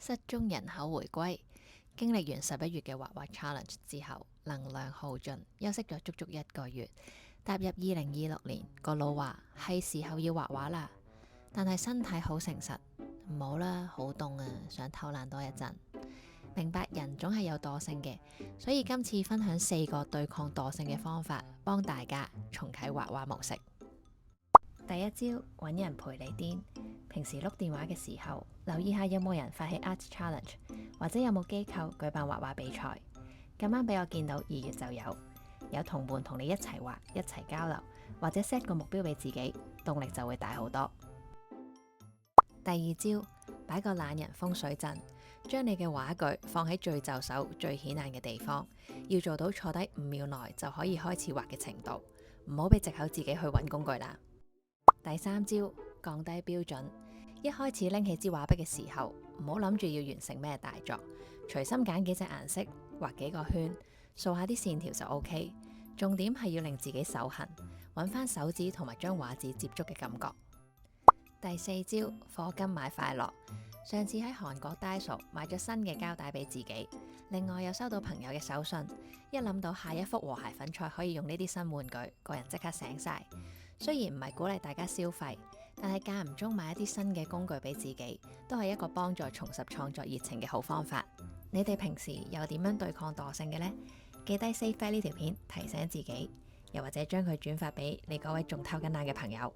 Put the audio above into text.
失蹤人口回歸，經歷完11月嘅畫畫 challenge 之後，能量耗盡，休息咗足足1個月，踏入2026年，個腦話係時候要畫畫啦，但係身體好誠實，唔好啦，好凍啊，想偷懶多一陣。明白人總係有惰性嘅，所以今次分享4個對抗惰性嘅方法，幫大家重啟畫畫模式。第一招，揾人陪你癲。平時碌電話嘅時候，留意下有冇人發起 Art Challenge， 或者有冇機構舉辦畫畫比賽。咁啱俾我見到2月就有同伴同你一齊畫，一齊交流，或者 set 個目標俾自己，動力就會大好多。第二招，擺個懶人風水陣，將你嘅畫具放喺最就手、最顯眼嘅地方，要做到坐低5秒內就可以開始畫嘅程度，唔好俾藉口自己去揾工具啦。第三招，降低標準，一開始拎起支畫筆嘅時候，唔好諗住要完成咩大作，隨心揀幾隻顏色，畫幾個圈，掃下啲線條就 OK。重點係要令自己手痕，揾翻手指同埋將畫紙接觸嘅感覺。第四招，課金買快樂。上次喺韓國 Daiso 買咗新嘅膠帶俾自己，另外又收到朋友嘅手信，一諗到下一幅和諧粉彩可以用呢啲新玩具，個人即刻醒晒。雖然唔係鼓勵大家消費，但係間唔中買一啲新嘅工具俾自己，都係一個幫助重拾創作熱情嘅好方法。你哋平時又點樣對抗惰性嘅呢？記低 save 呢條片提醒自己，又或者將佢轉發俾你嗰位仲偷緊懶嘅朋友。